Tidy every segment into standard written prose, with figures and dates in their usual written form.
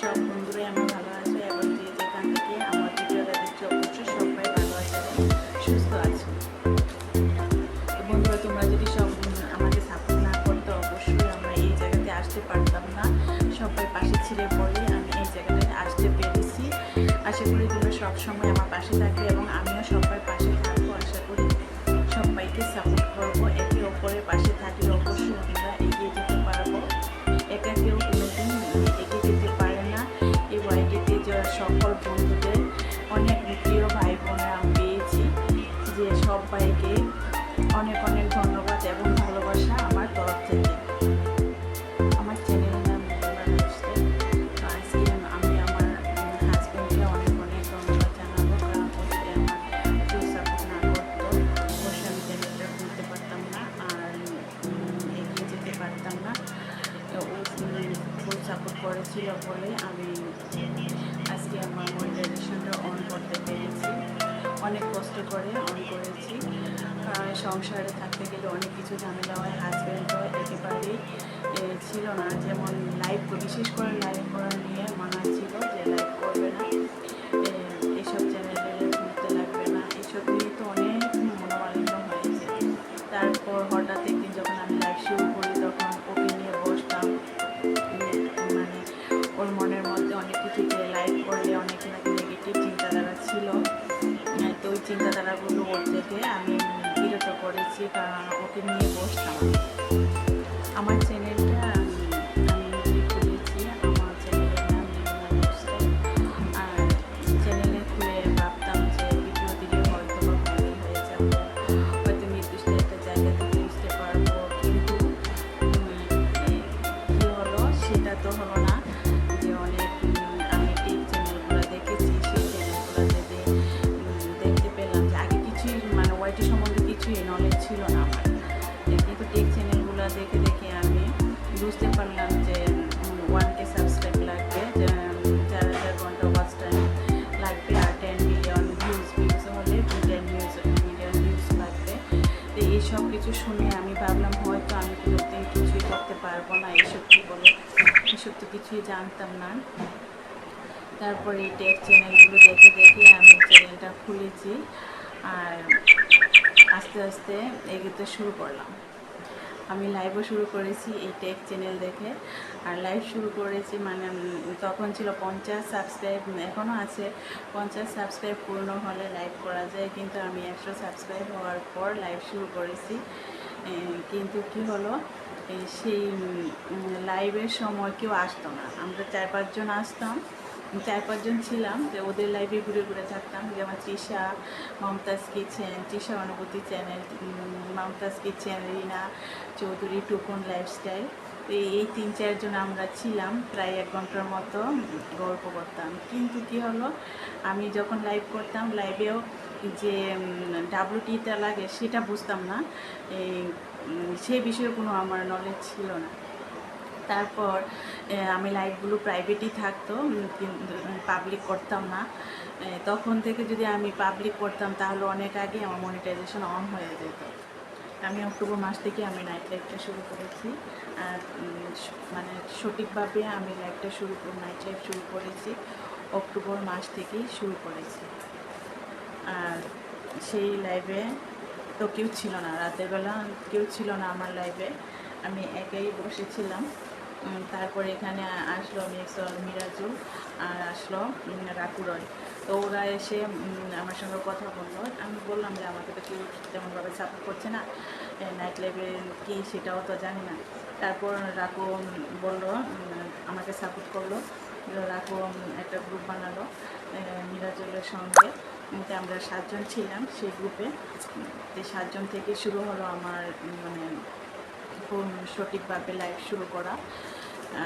সব বন্ধুরাই আমি ভালো আছি এবং যে যেখান থেকে আমার ভিডিওটা দেখছি অবশ্যই সবাই ভালো আছে এবং সুস্থ আছে। তো বন্ধুরা, তোমরা যদি সব আমাকে সাপোর্ট না করতে অবশ্যই আমরা এই জায়গাতে আসতে পারতাম না। সবাই পাশে ছিঁড়ে পড়ে আমি এই জায়গাটায় আসতে পেরেছি। আশা করি তোমরা সবসময় আমার পাশে থাকবে এবং আমিও সবার পাশে থাকবো। আশা করি সবাইকে সাপোর্ট করবো। একে অপরের পাশে থাকলে অবশ্যই আমরা এগিয়ে যেতে পারবো। একা কেউ কোনোদিন এগিয়ে যেতে পারে না। এই ওয়াইটিতে সকল বন্ধুদের অনেক প্রিয় ভাই বোনেরা আমি পেয়েছি, যে সবাইকে অনেক অনেক ধন্যবাদ এবং ভালোবাসা আমার তরফ থেকে। আমার চ্যানেলের নাম আজকে আমি আমার হাজব্যান্ডকে অনেক অনেক ধন্যবাদ জানাবো, কারণ ও যদি আমার ফুল সাপোর্ট না করতো অবশ্যই আমি চ্যানেলটা খুলতে পারতাম না আর এগিয়ে যেতে পারতাম না। ও ফুল সাপোর্ট করেছিল বলে আমি আজকে আমার মনিটাইজেশনটা অন করতে পেরেছি। অনেক কষ্ট করে অন করেছি। সংসারে থাকতে গেলে অনেক কিছু ঝামেলা হয়। হাজব্যান্ডও একেবারেই ছিল না, যেমন লাইভ, বিশেষ করে লাইভ করা নিয়ে মানা ছিল যে লাইভ করবে না, এইসব চ্যানেলে ঘুরতে লাগবে না, এইসব নিয়ে তো অনেক মনোমালিন্য হয়েছে। তারপর হঠাৎ একদিন যখন আমি লাইভ শুরু করি তখন ওকে নিয়ে বসতাম, মানে ওর মনের মধ্যে অনেক কিছু, যে লাইভ করলে অনেক নাকি নেগেটিভ চিন্তাধারা ছিল। তো ওই চিন্তাধারাগুলো ওর থেকে আমি বিরত করেছি, কারণ ওকে নিয়ে বসতাম। আমার চ্যানেলটা আমি নিজেই খুলেছি। আমার চ্যানেলের নাম আর চ্যানেলে খুলে ভাবতাম যে ভিডিও দিলে হয়তো বা ভালো হয়ে যাবো, হয়তো নির্দিষ্ট একটা জায়গাতে পৌঁছতে পারবো, কিন্তু কী হলো সেটা তো হলো না। যে অনেক আমি টেক চ্যানেলগুলো দেখেছি, সেই চ্যানেলগুলোতে দেখতে পেলাম যে আগে কিছুই, মানে ওয়াইটি সম্বন্ধে কিছুই নলেজ ছিল না আমার, কিন্তু টেক চ্যানেলগুলো দেখে দেখে আমি বুঝতে পারলাম যে 1K সাবস্ক্রাইব লাগবে, 4,000 ঘন্টা ওয়াচ টাইম লাগবে, আর 10 মিলিয়ন ভিউজ হলে 10 মিলিয়ন ভিউজ লাগবে। তো এইসব কিছু শুনে আমি ভাবলাম হয়তো আমি কোনোদিন কিছুই করতে পারবো না। এইসব কী বলে, এসব তো কিছুই জানতাম না। তারপরে এই টেক চ্যানেলগুলো দেখে দেখে আমি চ্যানেলটা খুলেছি আর আস্তে আস্তে এগোতে শুরু করলাম। আমি লাইভও শুরু করেছি এই টেক চ্যানেল দেখে, আর লাইভ শুরু করেছি মানে তখন ছিল 50 সাবস্ক্রাইব, এখনও আছে। 50 সাবস্ক্রাইব পূর্ণ হলে লাইভ করা যায়, কিন্তু আমি 100 সাবস্ক্রাইব হওয়ার পর লাইভ শুরু করেছি। কিন্তু কি হলো, সেই লাইভের সময় কেউ আসতো না। আমরা 4-5 জন আসতাম, 4-5 জন ছিলাম, যে ওদের লাইভে ঘুরে ঘুরে থাকতাম, যেমন তৃষা, মমতাজ কিচেন, তৃষা অনুভূতি চ্যানেল, মমতাজ কিচেন, রিনা চৌধুরী, টুকুন লাইফস্টাইল। তো এই 3-4 জন আমরা ছিলাম, প্রায় 1 ঘন্টার মতো গল্প করতাম। কিন্তু কি হলো, আমি যখন লাইভ করতাম, লাইভেও যে WT-টা লাগে সেটা বুঝতাম না, সে বিষয়ে কোনো আমার নলেজ ছিল না। তারপর আমি লাইভগুলো প্রাইভেটই থাকতো, কিন্তু পাবলিক করতাম না। তখন থেকে যদি আমি পাবলিক করতাম তাহলে অনেক আগে আমার মনিটাইজেশন অন হয়ে যেত। আমি অক্টোবর মাস থেকে আমি নাইট লাইভটা শুরু করেছি, আর মানে সঠিকভাবে আমি নাইট লাইভ শুরু করেছি অক্টোবর মাস থেকেই শুরু করেছি। আর সেই লাইভে তো কেউ ছিল না, রাতের বেলা কেউ ছিল না আমার লাইভে, আমি একাই বসেছিলাম। তারপরে এখানে আসলো মিরাজুল, আর আসলো রাকু রয়। তো ওরা এসে আমার সঙ্গে কথা বললো। আমি বললাম যে আমাকে তো কেউ তেমনভাবে সাপোর্ট করছে না, নাইট লাইভে কী সেটাও তো জানি না। তারপর রাকু বললো, আমাকে সাপোর্ট করলো। রাকু একটা গ্রুপ বানালো মিরাজুলের সঙ্গে, আমরা 7 জন ছিলাম সেই গ্রুপে। যে 7 জন থেকে শুরু হলো আমার মানে সঠিকভাবে লাইভ শুরু করা।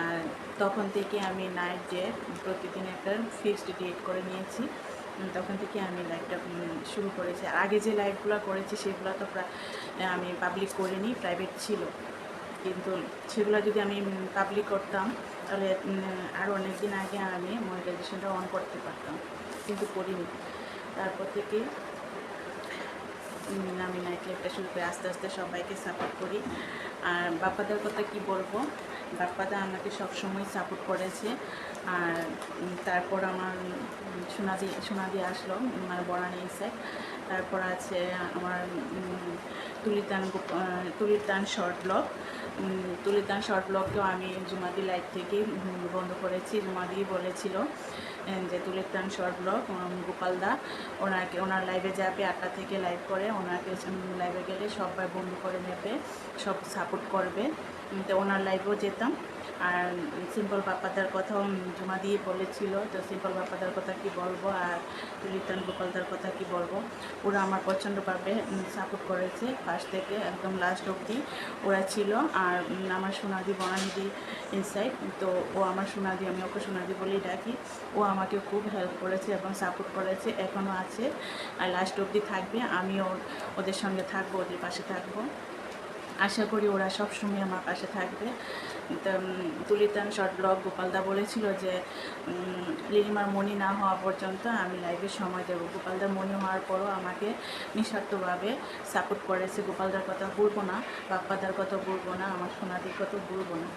আর তখন থেকে আমি নাইট ডে প্রতিদিন একটা ফিক্সড ডেট করে নিয়েছি। তখন থেকে আমি লাইভটা শুরু করেছি। আগে যে লাইভগুলো করেছি সেগুলো তো আমি পাবলিক করিনি, প্রাইভেট ছিল। কিন্তু সেগুলো যদি আমি পাবলিক করতাম তাহলে আরও অনেক দিন আগে আমি মনিটাইজেশনটা অন করতে পারতাম, কিন্তু করিনি। তারপর থেকে আমি নাইট লাইফটা শুরু করে আস্তে আস্তে সবাইকে সাপোর্ট করি। আর বাপ্পাদার কথা কি বলবো, বাপ্পাদা আমাকে সবসময় সাপোর্ট করেছে। আর তারপর আমার সোনাদি আসলো, মানে বনানী এসে। তারপর আছে আমার তুলিতান শর্ট ব্লগ। তুলিতান শর্ট ব্লগকেও আমি জুমাদি লাইভ থেকে বন্ধ করেছি। জুমাদি বলেছিল যে তুলিতান শর্ট ব্লগ গোপালদা ওনার লাইভে যাবে, 8টা থেকে লাইভ করে, ওনাকে লাইভে গেলে সবাই বন্ধু করে নেবে, সব সাপোর্ট করবে। তো ওনার লাইভেও যেতাম। আর সিম্পল বাপ্পাদার কথাও জমা দিয়ে বলেছিল, তো সিম্পল বাপ্পাদার কথা কি বলবো, আর তুলিতান গোপালদার কথা কি বলবো। ওরা আমার প্রচণ্ডভাবে সাপোর্ট করেছে, ফার্স্ট থেকে একদম লাস্ট অবধি ওরা ছিল। আর আমার সোনাদি বনানিদি ইনসাইড, তো ও আমার সোনাদি, আমি ওকে সোনাদি বলেই ডাকি। ও আমাকে খুব হেল্প করেছে এবং সাপোর্ট করেছে, এখনও আছে আর লাস্ট অবধি থাকবে। আমিও ওদের সঙ্গে থাকবো, ওদের পাশে থাকবো। আশা করি ওরা সবসময় আমার পাশে থাকবে। তুলিতান শর্ট ব্লগ গোপালদা বলেছিল যে লিলিমার মনি না হওয়া পর্যন্ত আমি লাইভে সময় দেবো। গোপালদার মনি হওয়ার পরও আমাকে নিঃস্বার্থভাবে সাপোর্ট করেছে। গোপালদার কথা ভুলবো না, বাপ্পাদার কথা ভুলবো না, আমার সোনাদির কথা ভুলবো না।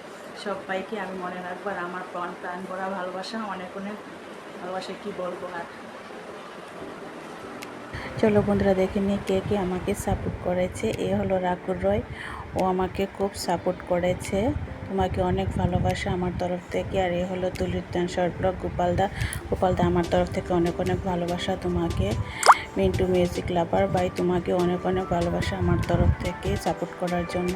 সবাইকে আমি মনে রাখবো। আর আমার প্রাণ ভরা ভালোবাসা, অনেক অনেক ভালোবাসা, কি বলবো আর। চলো বন্ধুরা দেখে নিয়ে কে কে আমাকে সাপোর্ট করেছে। এ হলো রাকুর রয়, ও আমাকে খুব সাপোর্ট করেছে। তোমাকে অনেক ভালোবাসা আমার তরফ থেকে। আর এ হলো তুলিতান শর্ট ব্লগ গোপালদা আমার তরফ থেকে অনেক অনেক ভালোবাসা তোমাকে। মিন্টু মিউজিক লাভার ভাই, তোমাকে অনেক অনেক ভালোবাসা আমার তরফ থেকে সাপোর্ট করার জন্য।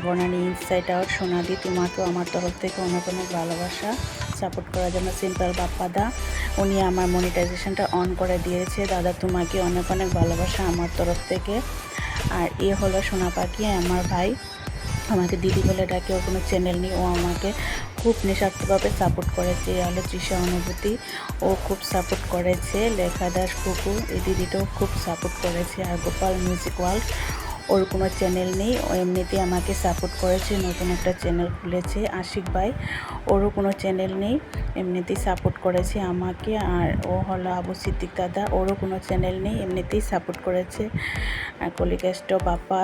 বনানী ইনসাইড আউট সোনাদি, তোমাকেও আমার তরফ থেকে অনেক অনেক ভালোবাসা সাপোর্ট করার জন্য। সিম্পল বাপ্পাদা, উনি আমার মনিটাইজেশনটা অন করে দিয়েছে। দাদা তোমাকে অনেক অনেক ভালোবাসা আমার তরফ থেকে। আর এ হলো সোনা পাখি, আমার ভাই, আমাকে দিদি বলে ডাকে, ওর কোনো চ্যানেল নেই, ও আমাকে খুব নিঃস্বার্থভাবে সাপোর্ট করেছে। এ হলো তৃষা অনুভূতি, ও খুব সাপোর্ট করেছে। লেখা দাস কুকু, এই দিদিটাও খুব সাপোর্ট করেছে। আর গোপাল মিউজিক ওয়ার্ল্ড, ওর কোনো চ্যানেল নেই, ও এমনিতেই আমাকে সাপোর্ট করেছে, নতুন একটা চ্যানেল খুলেছে। আশিক ভাই, ওরও কোনো চ্যানেল নেই, এমনিতেই সাপোর্ট করেছে আমাকে। আর ও হলো আবু সিদ্দিক দাদা, ওরও কোনো চ্যানেল নেই, এমনিতেই সাপোর্ট করেছে। আর কলিকাষ্ট বাপ্পা,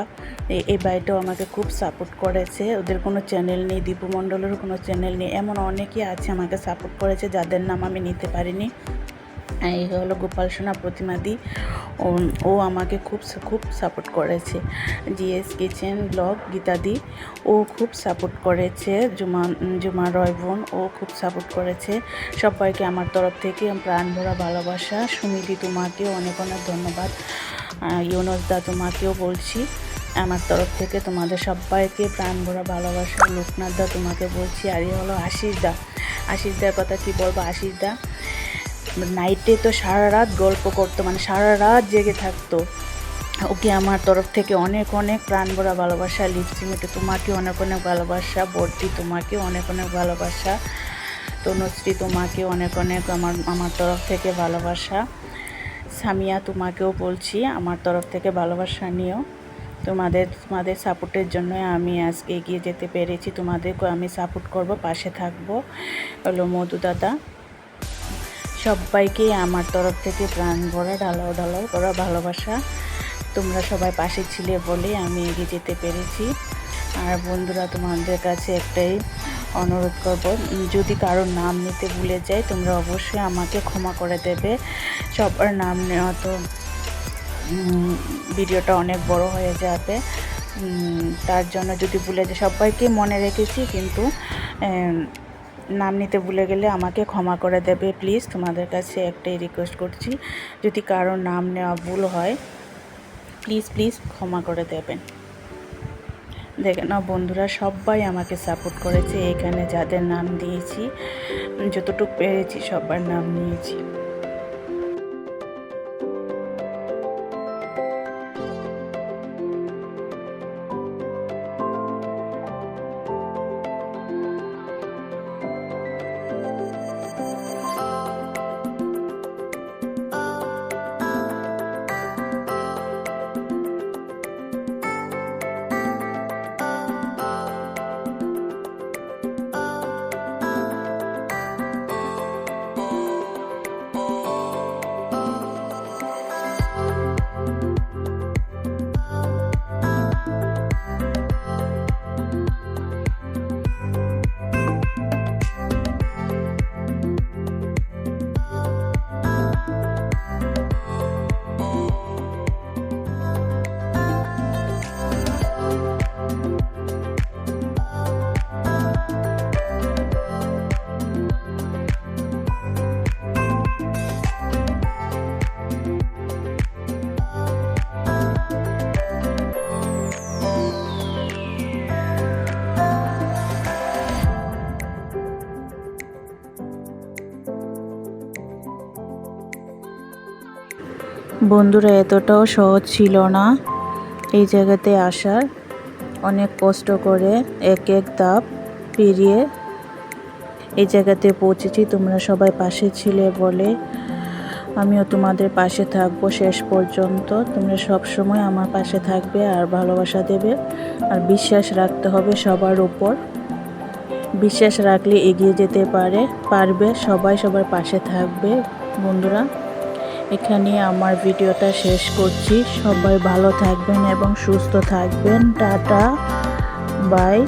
এই ভাইটাও আমাকে খুব সাপোর্ট করেছে, ওদের কোনো চ্যানেল নেই। দীপু মণ্ডলেরও কোনো চ্যানেল নেই। এমন অনেকেই আছে আমাকে সাপোর্ট করেছে, যাদের নাম আমি নিতে পারিনি। এই হলো গোপাল সোনা প্রতিমাদি, ও আমাকে খুব সাপোর্ট করেছে। জিএস কিচেন ব্লগ গীতাদি, ও খুব সাপোর্ট করেছে। জুমা রয় বোন, ও খুব সাপোর্ট করেছে। সবাইকে আমার তরফ থেকে প্রাণ ভরা ভালোবাসা। সুমিদি, তোমাকেও অনেক অনেক ধন্যবাদ। ইউনুস দা, তোমাকেও বলছি আমার তরফ থেকে তোমাদের সবাইকে প্রাণ ভরা ভালোবাসা। লোকনাথ দা, তোমাকে বলছি। আর এই হলো আশিস দার কথা কি বলবো। আশিস দা নাইটে তো সারা রাত গল্প করতো, মানে সারা রাত জেগে থাকতো। ওকে আমার তরফ থেকে অনেক অনেক প্রাণ ভরা ভালোবাসা। লিপসিমিতে তোমাকে অনেক অনেক ভালোবাসা। বর্দি, তোমাকে অনেক অনেক ভালোবাসা। তনুশ্রী, তোমাকে অনেক অনেক আমার তরফ থেকে ভালোবাসা। সামিয়া, তোমাকেও বলছি আমার তরফ থেকে ভালোবাসা নিও। তোমাদের সাপোর্টের জন্য আমি আজকে এগিয়ে যেতে পেরেছি। তোমাদেরকেও আমি সাপোর্ট করব, পাশে থাকবো। হলো মধু দাদা, সবাইকে আমার তরফ থেকে প্রাণ ভরা ঢালাও করা ভালোবাসা। তোমরা সবাই পাশে ছিলে বলে আমি এগিয়ে যেতে পেরেছি। আর বন্ধুরা, তোমাদের কাছে একটাই অনুরোধ করব, যদি কারোর নাম নিতে ভুলে যাই তোমরা অবশ্যই আমাকে ক্ষমা করে দেবে। সবার নাম নেওয়া তো ভিডিওটা অনেক বড় হয়ে যাবে, তার জন্য যদি ভুলে যাই, সবাইকে মনে রেখেছি, কিন্তু নাম নিতে ভুলে গেলে আমাকে ক্ষমা করে দেবে প্লিজ। তোমাদের কাছে একটাই রিকোয়েস্ট করছি, যদি কারোর নাম নেওয়া ভুল হয় প্লিজ ক্ষমা করে দেবেন। দেখে না বন্ধুরা, সবাই আমাকে সাপোর্ট করেছে। এখানে যাদের নাম দিয়েছি, যতটুকু পেরেছি সবার নাম নিয়েছি। বন্ধুরা, এতটাও সহজ ছিল না এই জায়গাতে আসার। অনেক কষ্ট করে এক এক ধাপ পেরিয়ে এই জায়গাতে পৌঁছেছি। তোমরা সবাই পাশে ছিলে বলে আমিও তোমাদের পাশে থাকবো শেষ পর্যন্ত। তোমরা সব সময় আমার পাশে থাকবে আর ভালোবাসা দেবে, আর বিশ্বাস রাখতে হবে সবার উপর। বিশ্বাস রাখলে এগিয়ে যেতে পারবে। সবাই সবার পাশে থাকবে। বন্ধুরা, এখানে আমার ভিডিওটা শেষ করছি। সবাই ভালো থাকবেন এবং সুস্থ থাকবেন। Tata, by.